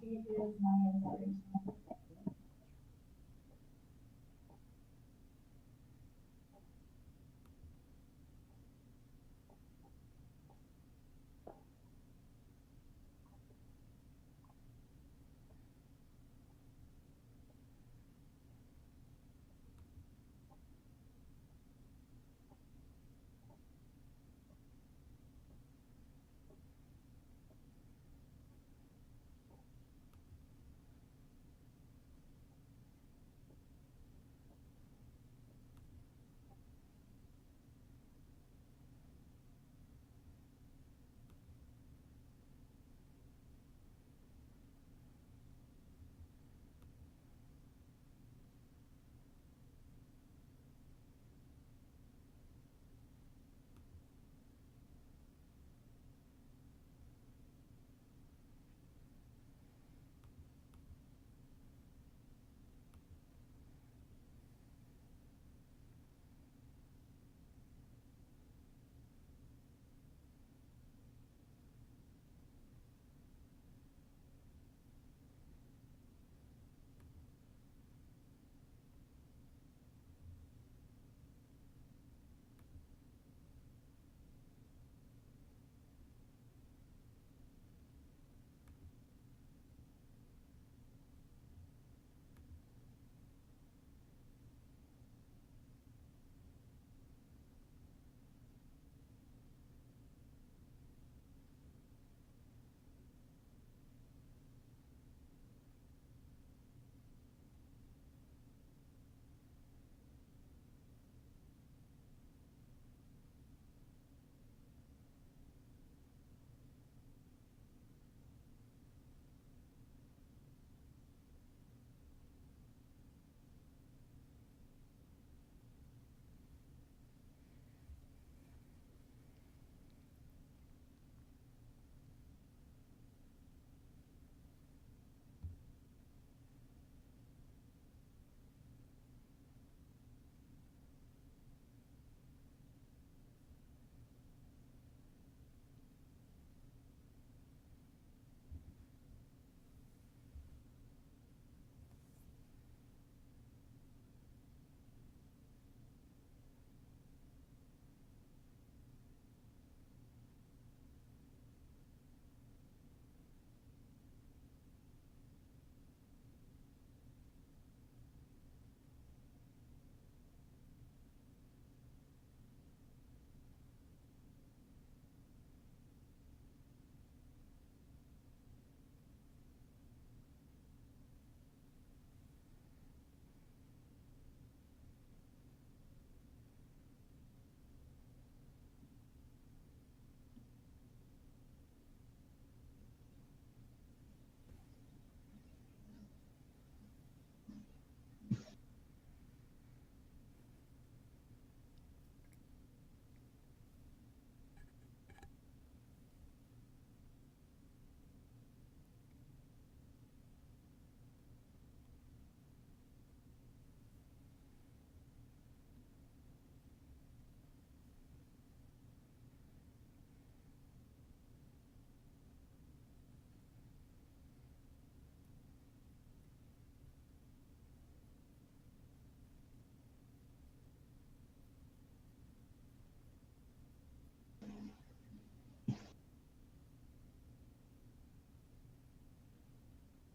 He is my inspiration.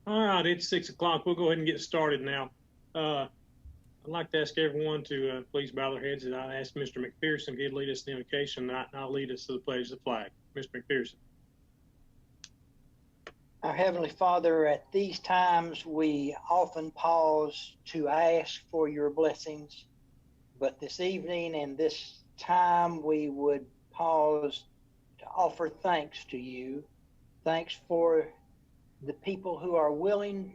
All right, it's 6 o'clock. We'll go ahead and get started now. I'd like to ask everyone to please bow their heads as I ask Mr. McPherson to lead us in the invocation, and I'll lead us to the pledge of the flag. Mr. McPherson. Our Heavenly Father, at these times we often pause to ask for your blessings, but this evening and this time we would pause to offer thanks to you. Thanks for the people who are willing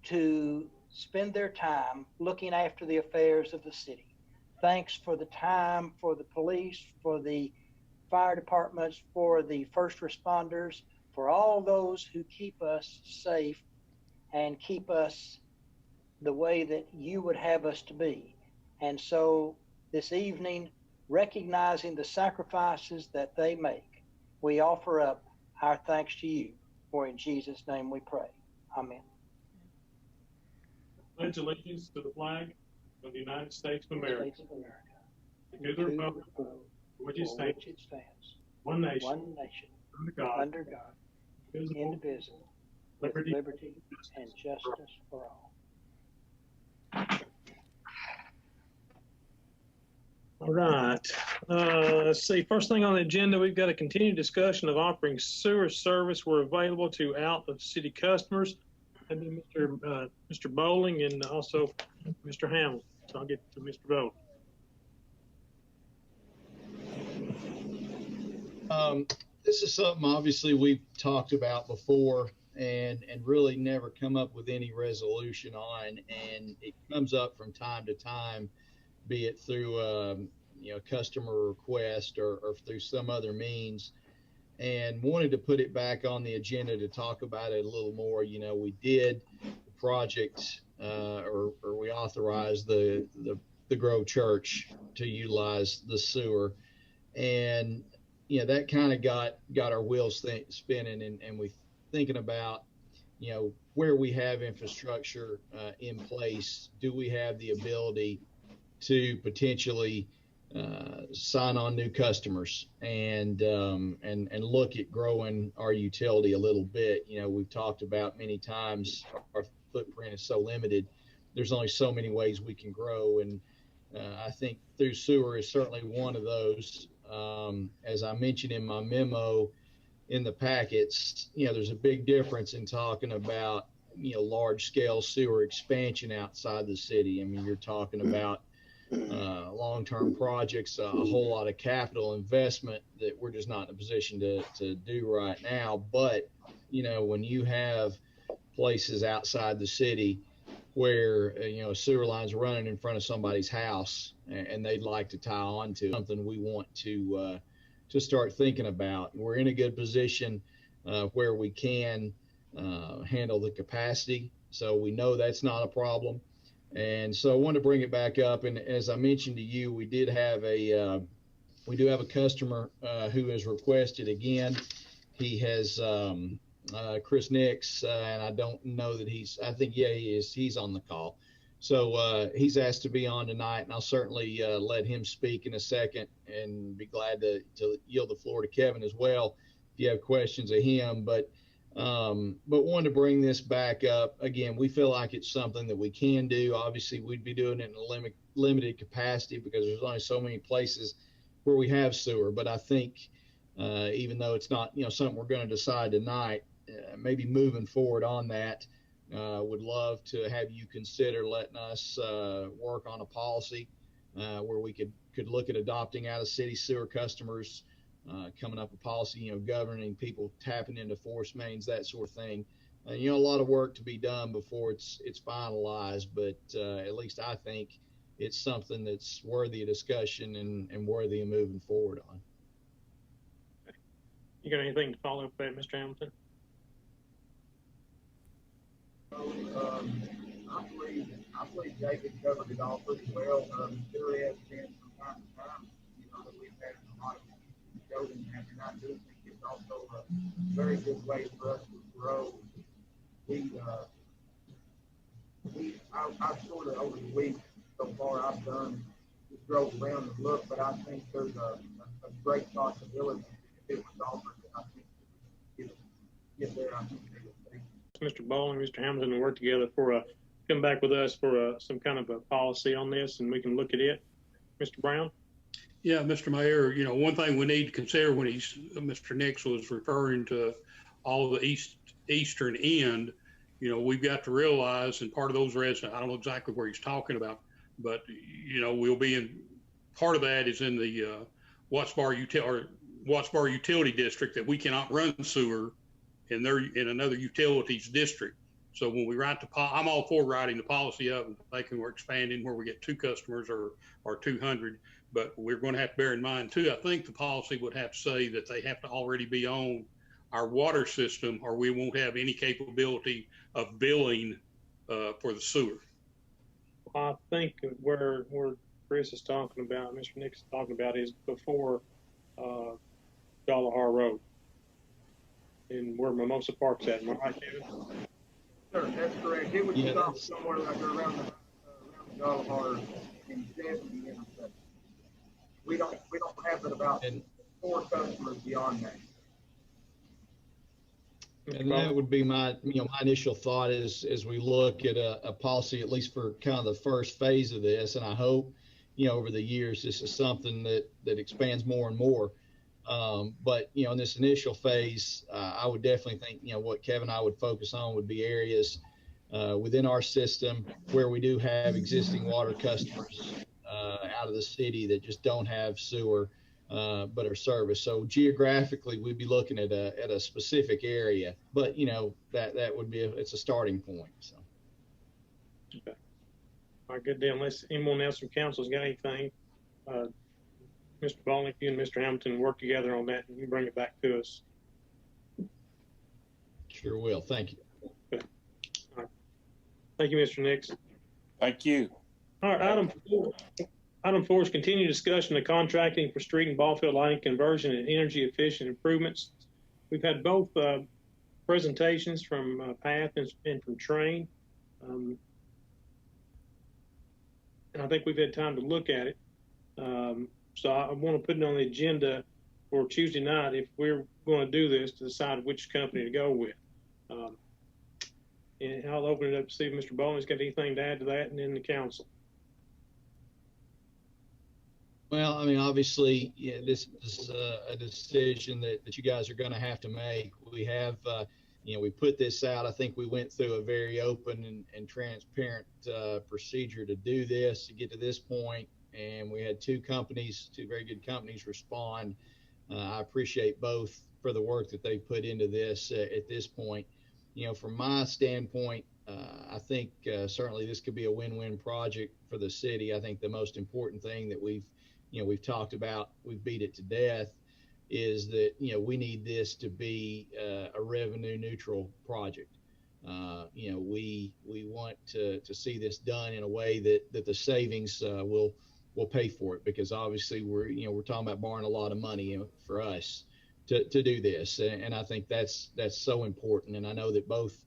to spend their time looking after the affairs of the city. Thanks for the time for the police, for the fire departments, for the first responders, for all those who keep us safe and keep us the way that you would have us to be. And so this evening, recognizing the sacrifices that they make, we offer up our thanks to you. For in Jesus' name we pray. Amen. Pledge allegiance to the flag of the United States of America, States of America. and to the republic for which it For stands, which it stands, one nation, one nation, under God, indivisible, indivisible, with liberty and justice for all. All right. Let's see. First thing on the agenda, we've got a continued discussion of offering sewer service where available to out-of-city customers. And then Mr. Bowling and also Mr. Hamlin. So I'll get to Mr. Bowling. This is something obviously we've talked about before and really never come up with any resolution on. And it comes up from time to time, be it through customer request or through some other means, and wanted to put it back on the agenda to talk about it a little more. We did the project or we authorized the Grove Church to utilize the sewer, and that kind of got our wheels spinning, and we thinking about where we have infrastructure in place, do we have the ability to potentially sign on new customers and look at growing our utility a little bit. We've talked about many times our footprint is so limited. There's only so many ways we can grow, and I think through sewer is certainly one of those. As I mentioned in my memo in the packets, there's a big difference in talking about large scale sewer expansion outside the city. I mean, you're talking about long-term projects, a whole lot of capital investment that we're just not in a position to do right now. But, when you have places outside the city where, a sewer line's running in front of somebody's house and they'd like to tie on to something, we want to start thinking about. We're in a good position where we can handle the capacity. So we know that's not a problem. And so I wanted to bring it back up. And as I mentioned to you, we do have a customer who has requested again. He has Chris Nix, and I don't know that he is. He's on the call. So he's asked to be on tonight, and I'll certainly let him speak in a second and be glad to yield the floor to Kevin as well if you have questions of him. But wanted to bring this back up. Again, we feel like it's something that we can do. Obviously, we'd be doing it in a limited capacity because there's only so many places where we have sewer. But I think even though it's not something we're going to decide tonight, maybe moving forward on that, would love to have you consider letting us work on a policy where we could look at adopting out-of-city sewer customers, coming up with policy, governing people tapping into force mains, that sort of thing. A lot of work to be done before it's finalized, but at least I think it's something that's worthy of discussion and worthy of moving forward on. You got anything to follow up with that, Mr. Hamilton? I believe David covered it all pretty well. There has been from time to time, that we've had a lot of building, and I do think it's also a very good way for us to grow. I've sort of over the week so far I've done just drove around and looked, but I think there's a great possibility if it was offered. I think get there. I think they would take. Mr. Bowling, Mr. Hamilton, and work together for come back with us for some kind of a policy on this, and we can look at it. Mr. Brown? Yeah, Mr. Mayor, one thing we need to consider when Mr. Nix was referring to all of the eastern end, we've got to realize, and part of those residents, I don't know exactly where he's talking about, but, we'll be in, part of that is in the Wattsbar Utility District, that we cannot run sewer in another utilities district. So when we write I'm all for writing the policy up and thinking we're expanding where we get 2 customers or 200, but we're going to have to bear in mind too, I think the policy would have to say that they have to already be on our water system, or we won't have any capability of billing for the sewer. I think where Chris is talking about, Mr. Nix is talking about, is before Dollar Road and where Mimosa Park's at. Am I right, Kevin? sir, that's correct. It would Yeah, stop that's- somewhere like around the Galahar and 70 intersection. We don't have it about And 4 customers beyond that. And that would be my initial thought is as we look at a policy, at least for kind of the first phase of this, and I hope, over the years, this is something that expands more and more. But, in this initial phase, I would definitely think, what Kevin and I would focus on would be areas within our system where we do have existing water customers out of the city that just don't have sewer, but are serviced. So geographically, we'd be looking at a specific area, but that would be it's a starting point. So. Okay. All right, good deal. Unless anyone else from council's got anything, Mr. Baldwin, if you and Mr. Hamilton work together on that, and you bring it back to us. Sure will. Thank you. Okay. All right. Thank you, Mr. Nix. Thank you. All right, item 4 is continued discussion of contracting for street and ball field lighting conversion and energy efficient improvements. We've had both presentations from PATH and from Train. And I think we've had time to look at it. So I want to put it on the agenda for Tuesday night if we're going to do this, to decide which company to go with. And I'll open it up to see if Mr. Bowman's got anything to add to that, and then the council. Well, I mean, obviously, this is a decision that you guys are going to have to make. We have, we put this out. I think we went through a very open and transparent procedure to do this, to get to this point. And we had two very good companies respond. I appreciate both for the work that they put into this at this point. From my standpoint, I think certainly this could be a win-win project for the city. I think the most important thing that we've talked about, we've beat it to death, is that, we need this to be a revenue neutral project. We want to see this done in a way that the savings will pay for it, because obviously we're talking about borrowing a lot of money for us to do this. And I think that's so important. And I know that both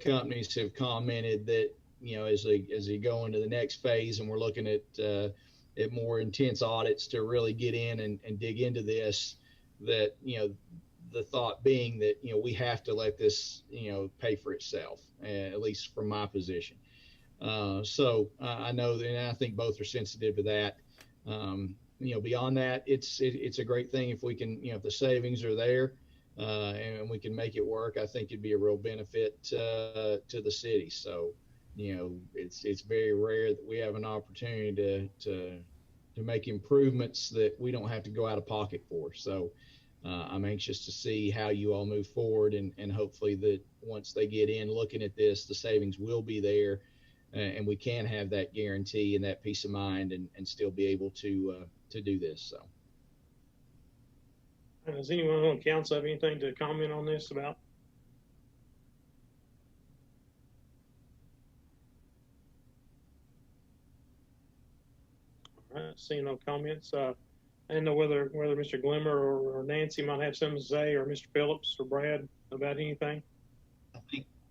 companies have commented that, as they go into the next phase and we're looking at more intense audits to really get in and dig into this, that, the thought being that, we have to let this, pay for itself, at least from my position. So I know that, and I think both are sensitive to that. Beyond that, it's a great thing if we can, if the savings are there, and we can make it work. I think it'd be a real benefit to the city. So, it's very rare that we have an opportunity to make improvements that we don't have to go out of pocket for. So I'm anxious to see how you all move forward, and hopefully that once they get in looking at this, the savings will be there, and we can have that guarantee and that peace of mind and still be able to do this. So. Does anyone on council have anything to comment on this about? All right, seeing no comments. I don't know whether Mr. Glimmer or Nancy might have something to say, or Mr. Phillips or Brad, about anything. I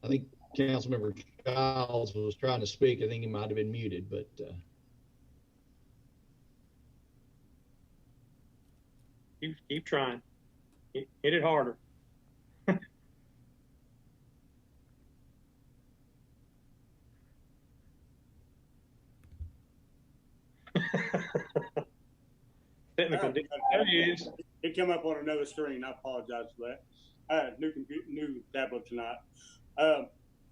think Councilmember Giles was trying to speak. I think he might have been muted, but. Keep trying. Hit it harder. Technical difficulties. It came up on another screen. I apologize for that. I had new tablet tonight.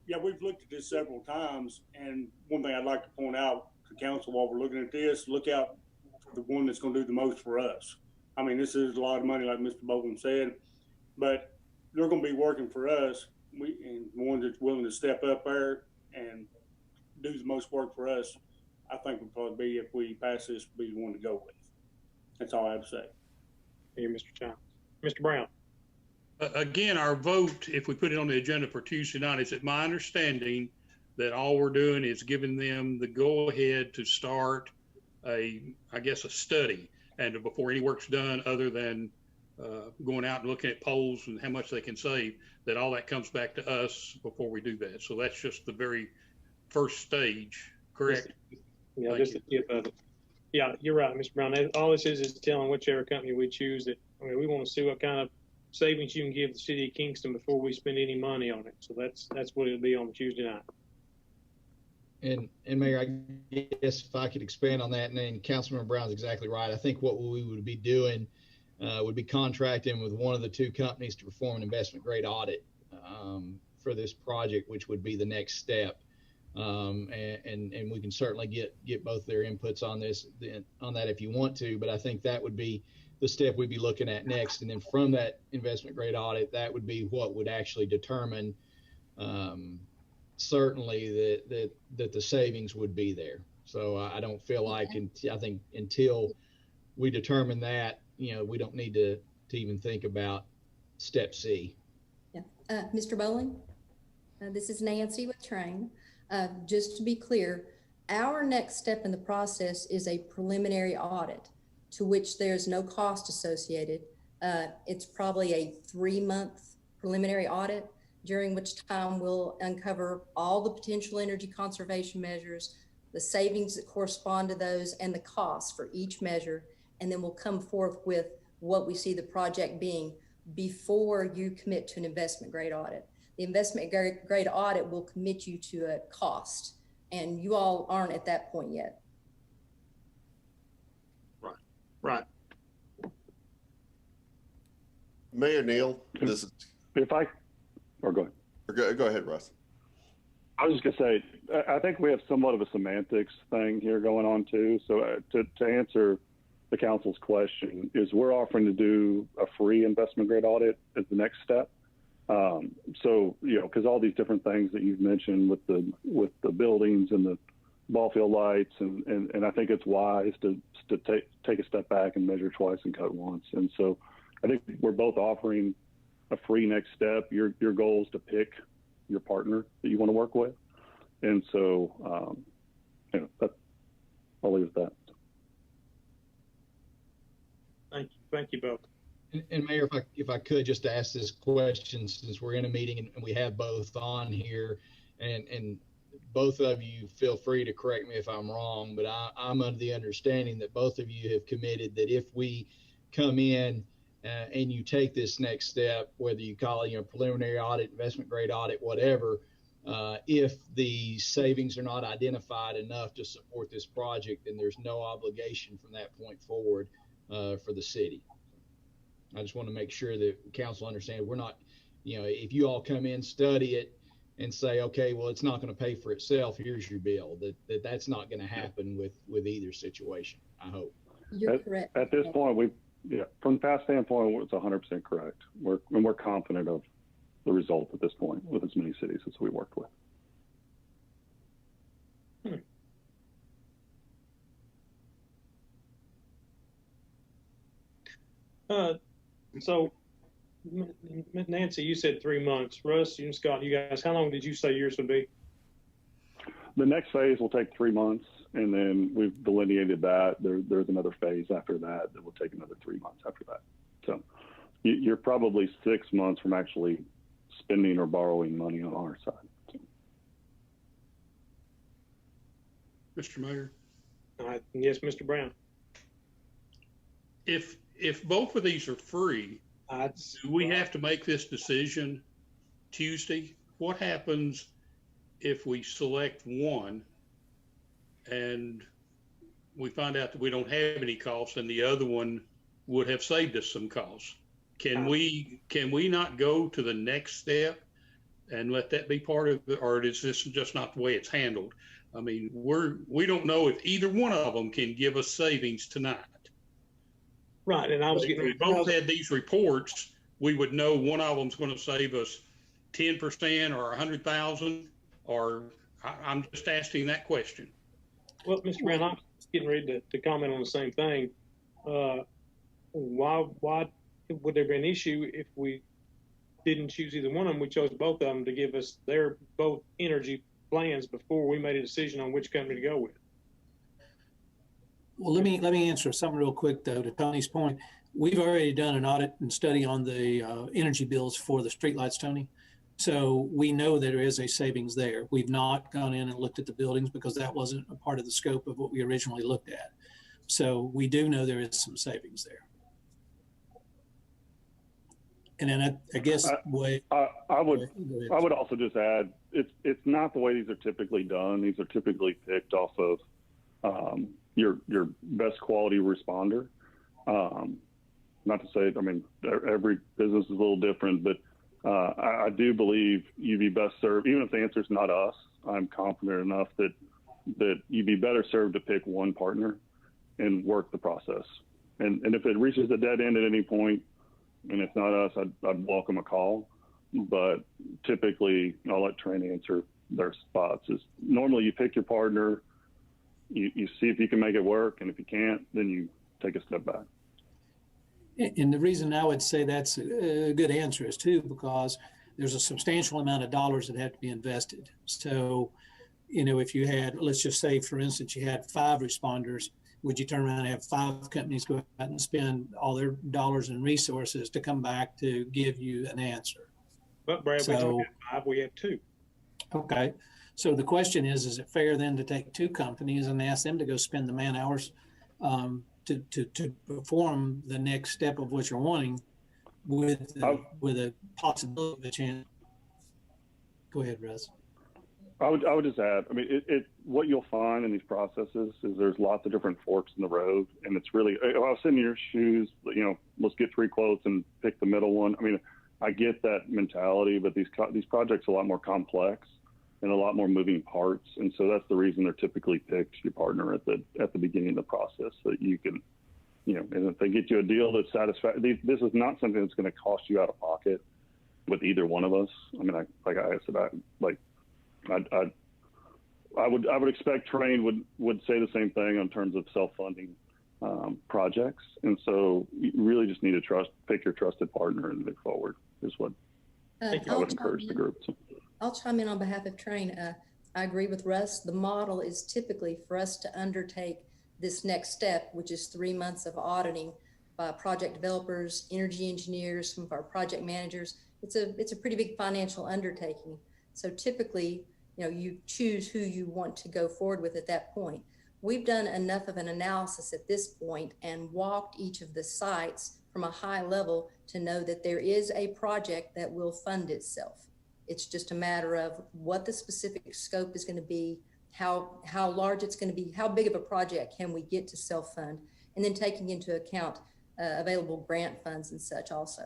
Yeah, we've looked at this several times, and one thing I'd like to point out to council while we're looking at this, look out for the one that's going to do the most for us. I mean, this is a lot of money, like Mr. Bowman said, but they're going to be working for us. And the one that's willing to step up there and do the most work for us, I think would probably be, if we pass this, be the one to go with. That's all I have to say. Here, Mr. Childs. Mr. Brown. Again, our vote, if we put it on the agenda for Tuesday night, is it my understanding that all we're doing is giving them the go-ahead to start a study, and before any work's done, other than going out and looking at polls and how much they can save, that all that comes back to us before we do that. So that's just the very first stage, correct? Yeah, Thank just you. the tip of it. Yeah, you're right, Mr. Brown. All this is telling whichever company we choose that, I mean, we want to see what kind of savings you can give the city of Kingston before we spend any money on it. So that's what it'll be on Tuesday night. And Mayor, I guess if I could expand on that, and then Councilmember Brown's exactly right. I think what we would be doing would be contracting with one of the two companies to perform an investment grade audit for this project, which would be the next step. And we can certainly get both their inputs on that if you want to, but I think that would be the step we'd be looking at next. And then from that investment grade audit, that would be what would actually determine certainly that the savings would be there. So I don't feel like, I think until we determine that, we don't need to even think about step C. Yeah. Mr. Bowling, this is Nancy with Train. Just to be clear, our next step in the process is a preliminary audit to which there's no cost associated. It's probably a 3-month preliminary audit, during which time we'll uncover all the potential energy conservation measures, the savings that correspond to those, and the costs for each measure. And then we'll come forth with what we see the project being before you commit to an investment grade audit. The investment grade audit will commit you to a cost, and you all aren't at that point yet. Right. Mayor Neal, this is. Go ahead. Go ahead, Russ. I was just gonna say, I think we have somewhat of a semantics thing here going on too. So to answer the council's question, is we're offering to do a free investment grade audit as the next step. So, because all these different things that you've mentioned with the buildings and the ball field lights, and I think it's wise to take a step back and measure twice and cut once. And so I think we're both offering a free next step. Your goal is to pick your partner that you want to work with. And so, I'll leave it at that. Thank you both. And Mayor, if I could just ask this question, since we're in a meeting and we have both on here, and both of you feel free to correct me if I'm wrong, but I'm under the understanding that both of you have committed that if we come in and you take this next step, whether you call it preliminary audit, investment grade audit, whatever, if the savings are not identified enough to support this project, then there's no obligation from that point forward for the city. I just want to make sure that council understands we're not, if you all come in, study it, and say, okay, well, it's not going to pay for itself, here's your bill, that's not going to happen with either situation, I hope. You're correct. At this point, from the past standpoint, it's 100% correct. We're confident of the result at this point with as many cities as we worked with. So, Nancy, you said 3 months. Russ, you and Scott, you guys, how long did you say yours would be? The next phase will take 3 months, and then we've delineated that. There's another phase after that will take another 3 months after that. So you're probably 6 months from actually spending or borrowing money on our side. So. Mr. Mayor? Yes, Mr. Brown. If both of these are free, do we have to make this decision Tuesday? What happens if we select one and we find out that we don't have any costs and the other one would have saved us some costs? Can we not go to the next step and let that be part of it, or is this just not the way it's handled? I mean, we don't know if either one of them can give us savings tonight. Right, and I was getting. If we both had these reports, we would know one of them's going to save us 10% or 100,000. Or I'm just asking that question. Well, Mr. Brown, I'm getting ready to comment on the same thing. Why would there be an issue if we didn't choose either one of them? We chose both of them to give us their both energy plans before we made a decision on which company to go with. Well, let me answer something real quick though, to Tony's point. we've already done an audit and study on the energy bills for the streetlights, Tony. So we know there is a savings there. We've not gone in and looked at the buildings because that wasn't a part of the scope of what we originally looked at. So we do know there is some savings there. And then I guess I would also just add, it's not the way these are typically done. These are typically picked off of your best quality responder. Not to say, I mean, every business is a little different, but I do believe you'd be best served, even if the answer is not us. I'm confident enough that you'd be better served to pick one partner and work the process. And if it reaches a dead end at any point, and it's not us, I'd welcome a call. But typically, I'll let Trent answer their spots. Is normally you pick your partner, you see if you can make it work, and if you can't, then you take a step back. And the reason I would say that's a good answer is too, because there's a substantial amount of dollars that have to be invested. So, you know, if you had, let's just say, for instance, you had 5 responders, would you turn around and have 5 companies go out and spend all their dollars and resources to come back to give you an answer? But Brad, we don't have 5, we have 2. Okay. So the question is it fair then to take 2 companies and ask them to go spend the man hours to perform the next step of what you're wanting with a possibility of a chance? Go ahead, Russ. I would just add, I mean, what you'll find in these processes is there's lots of different forks in the road, and it's really, if I was in your shoes, you know, let's get 3 quotes and pick the middle one. I mean, I get that mentality, but these projects are a lot more complex and a lot more moving parts, and so that's the reason they're typically picked your partner at the beginning of the process, so that you can, you know, and if they get you a deal that's satisfactory, this is not something that's going to cost you out of pocket with either one of us. I mean, like I said, I would expect Train would say the same thing in terms of self-funding projects, and so you really just need to pick your trusted partner and move forward. Is what I would encourage the group. So. I'll chime in on behalf of Train. I agree with Russ. The model is typically for us to undertake this next step, which is 3 months of auditing by project developers, energy engineers, some of our project managers. It's a pretty big financial undertaking. So typically, you know, you choose who you want to go forward with at that point. We've done enough of an analysis at this point and walked each of the sites from a high level to know that there is a project that will fund itself. It's just a matter of what the specific scope is going to be, how large it's going to be, how big of a project can we get to self-fund, and then taking into account available grant funds and such also.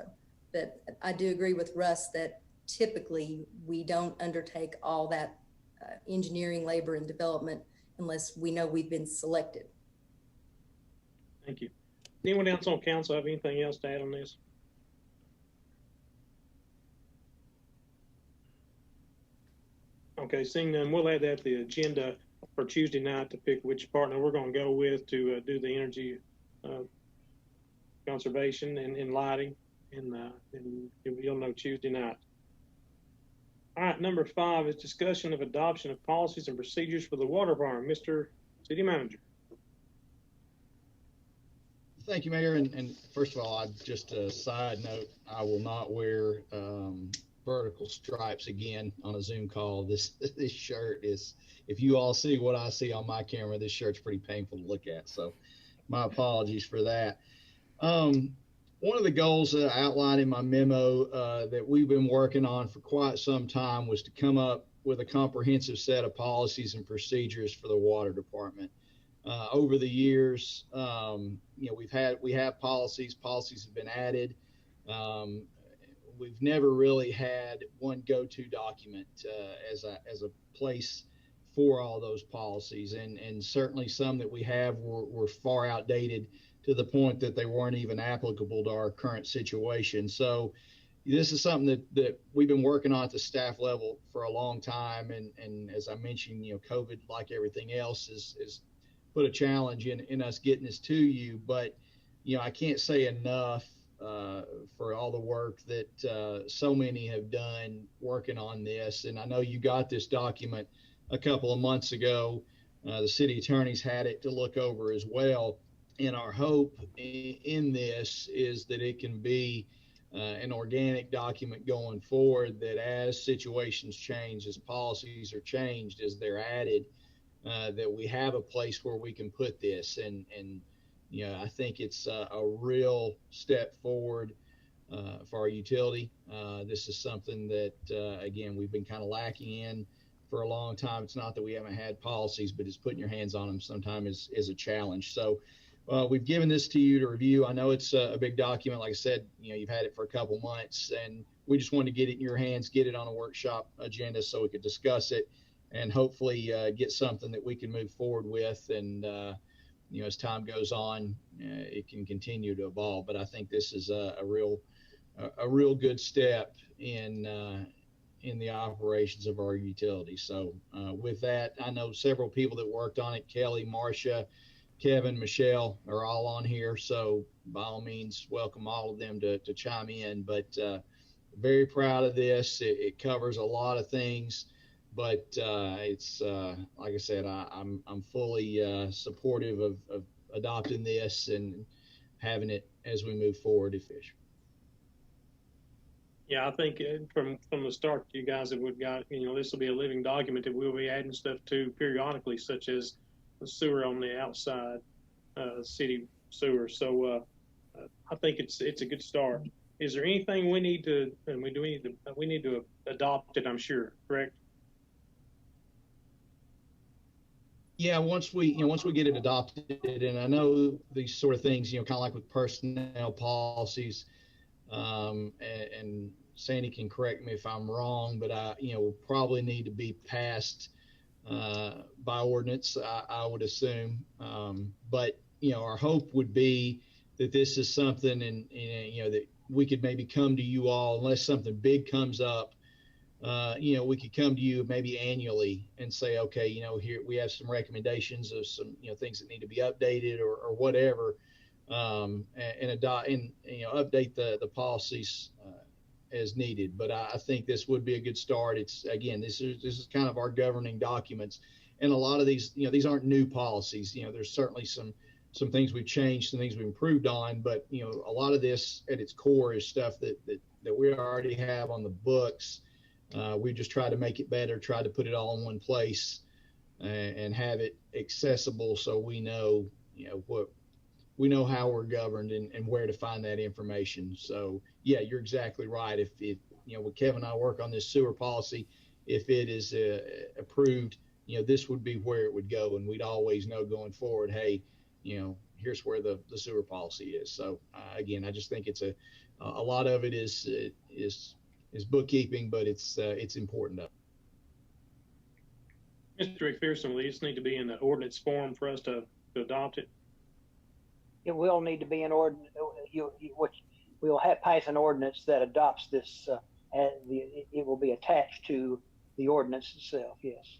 But I do agree with Russ that typically we don't undertake all that engineering, labor, and development unless we know we've been selected. Thank you. Anyone else on council have anything else to add on this? Okay, seeing none, we'll add that to the agenda for Tuesday night to pick which partner we're going to go with to do the energy conservation and lighting, and you'll know Tuesday night. All right, number 5 is discussion of adoption of policies and procedures for the water department. Mr. City Manager. Thank you, Mayor. And first of all, just a side note, I will not wear vertical stripes again on a Zoom call. This shirt is, if you all see what I see on my camera, this shirt's pretty painful to look at. So my apologies for that. One of the goals that I outlined in my memo that we've been working on for quite some time was to come up with a comprehensive set of policies and procedures for the water department. Over the years, you know, we have policies have been added. We've never really had one go-to document as a place for all those policies, and certainly some that we have were far outdated to the point that they weren't even applicable to our current situation. So this is something that we've been working on at the staff level for a long time, and as I mentioned, you know, COVID, like everything else, is put a challenge in us getting this to you. But you know, I can't say enough for all the work that so many have done working on this. And I know you got this document a couple of months ago. The city attorneys had it to look over as well. And our hope in this is that it can be an organic document going forward, that as situations change, as policies are changed, as they're added, that we have a place where we can put this. And I think it's a real step forward for our utility. This is something that, again, we've been kind of lacking in for a long time. It's not that we haven't had policies, but it's putting your hands on them sometimes is a challenge. So we've given this to you to review. I know it's a big document. Like I said, you've had it for a couple months, and we just wanted to get it in your hands, get it on a workshop agenda so we could discuss it and hopefully get something that we can move forward with. And, as time goes on, it can continue to evolve. But I think this is a real good step in the operations of our utility. So with that, I know several people that worked on it. Kelly, Marcia, Kevin, Michelle are all on here. So by all means, welcome all of them to chime in. But very proud of this. It covers a lot of things. But it's like I said, I'm fully supportive of adopting this and having it as we move forward. Yeah, I think from the start, you guys have got, this will be a living document that we'll be adding stuff to periodically, such as the sewer on the outside, city sewer. So I think it's a good start. Is there anything we need to, and we need to adopt it, I'm sure, correct? Yeah, once we get it adopted, and I know these sort of things, kind of like with personnel policies, and Sandy can correct me if I'm wrong, but will probably need to be passed by ordinance, I would assume. But our hope would be that this is something, and that we could maybe come to you all, unless something big comes up. We could come to you maybe annually and say, okay, here we have some recommendations of some, things that need to be updated or whatever, and update the policies as needed. But I think this would be a good start. It's, again, this is kind of our governing documents, and a lot of these, these aren't new policies. There's certainly some things we've changed, some things we've improved on, but a lot of this at its core is stuff that we already have on the books. We just try to make it better, try to put it all in one place, and have it accessible so we know, how we're governed and where to find that information. So yeah, you're exactly right. If when Kevin and I work on this sewer policy, if it is approved, this would be where it would go, and we'd always know going forward, hey, here's where the sewer policy is. So again, I just think it's a lot of it is bookkeeping, but it's important. Mr. McPherson, will this need to be in the ordinance form for us to adopt it? It will need to be an ordinance. We'll pass an ordinance that adopts this. It will be attached to the ordinance itself. Yes.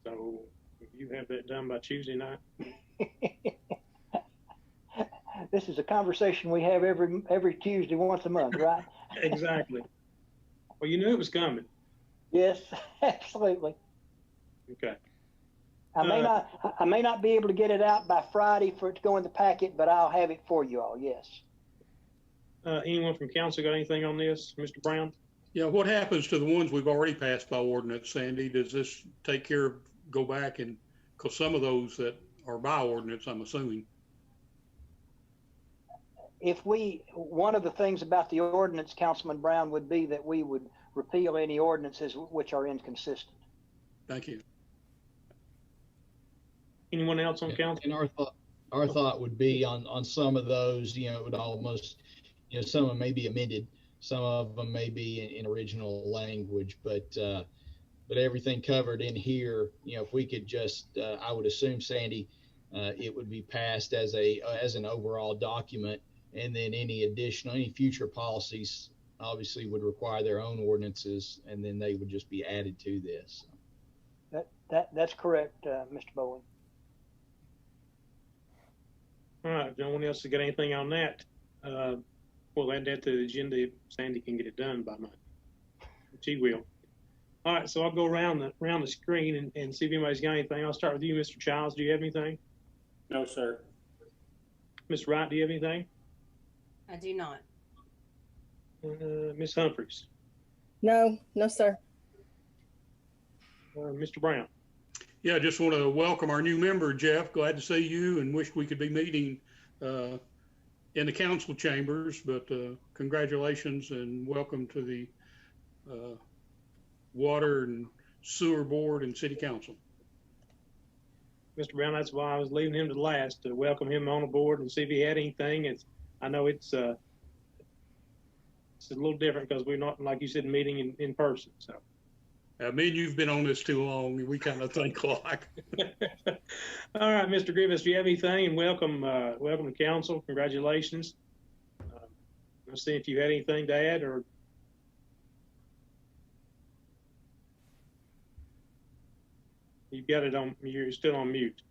So if you have that done by Tuesday night. This is a conversation we have every Tuesday once a month, right? Exactly. Well, you knew it was coming. Yes, absolutely. Okay. I may not be able to get it out by Friday for it to go in the packet, but I'll have it for you all. Yes. Anyone from council got anything on this, Mr. Brown? Yeah. What happens to the ones we've already passed by ordinance, Sandy? Does this take care of, go back and, because some of those that are by ordinance, I'm assuming. One of the things about the ordinance, Councilman Brown, would be that we would repeal any ordinances which are inconsistent. Thank you. Anyone else on council? And our thought would be on some of those, it would almost, some of them may be amended, some of them may be in original language, but everything covered in here, if we could just, I would assume, Sandy, it would be passed as an overall document. And then any future policies obviously would require their own ordinances, and then they would just be added to this. That's correct, Mr. Bowling. All right, no one else has got anything on that. We'll add that to the agenda if Sandy can get it done by Monday. She will. All right, so I'll go around the screen and see if anybody's got anything. I'll start with you, Mr. Childs. Do you have anything? No, sir. Ms. Wright, do you have anything? I do not. Ms. Humphries? No, no, sir. Mr. Brown? Yeah, I just want to welcome our new member, Jeff. Glad to see you and wish we could be meeting in the council chambers, but congratulations and welcome to the Water and Sewer Board and City Council. Mr. Brown, that's why I was leaving him to last, to welcome him on board and see if he had anything. I know it's a little different because we're not, like you said, meeting in person. So, me and you've been on this too long. We kind of think alike. All right, Mr. Griffiths, do you have anything? And welcome to council. Congratulations. Let's see if you had anything to add or. You've got it on, you're still on mute.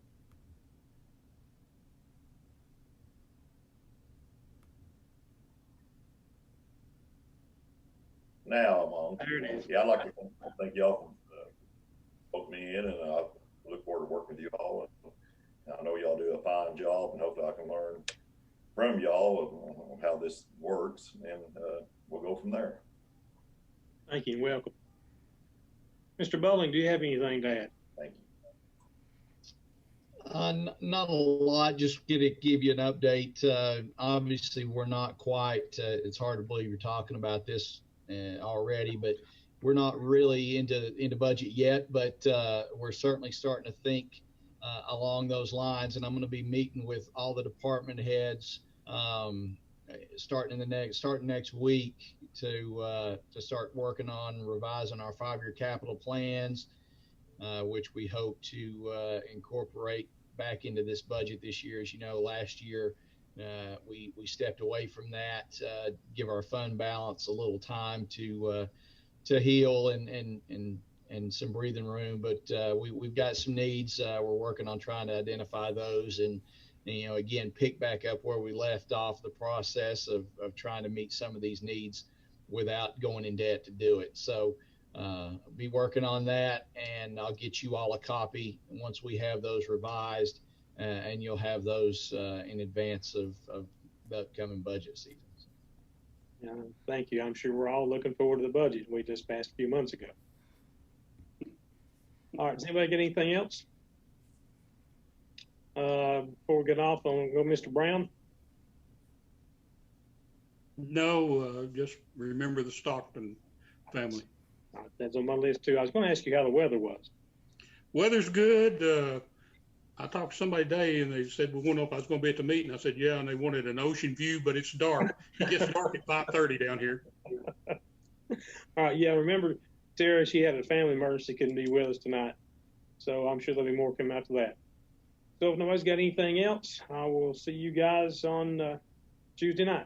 Now I'm on. There it is. Yeah, I'd like to thank y'all for voting me in, and I look forward to working with you all. And I know y'all do a fine job, and hopefully I can learn from y'all on how this works, and we'll go from there. Thank you and welcome. Mr. Bowling, do you have anything to add? Thank you. Not a lot, just to give you an update. Obviously, we're not quite, it's hard to believe you're talking about this already, but we're not really into budget yet, but we're certainly starting to think along those lines. And I'm going to be meeting with all the department heads starting next week to start working on revising our 5-year capital plans, which we hope to incorporate back into this budget this year. As you know, last year we stepped away from that, give our fund balance a little time to heal and some breathing room. But we've got some needs. We're working on trying to identify those and again, pick back up where we left off the process of trying to meet some of these needs without going in debt to do it. So I'll be working on that, and I'll get you all a copy once we have those revised, and you'll have those in advance of the upcoming budget season. Thank you. I'm sure we're all looking forward to the budget we just passed a few months ago. All right, does anybody get anything else? Before we get off, I'll go Mr. Brown. No, just remember the Stockton family. That's on my list too. I was going to ask you how the weather was. Weather's good. I talked to somebody today and they said, we went up, I was going to be at the meeting. I said, yeah, and they wanted an ocean view, but it's dark. It gets dark at 5:30 down here. All right, yeah, remember Sarah, she had a family emergency, couldn't be with us tonight. So I'm sure there'll be more coming after that. So if nobody's got anything else, I will see you guys on Tuesday night.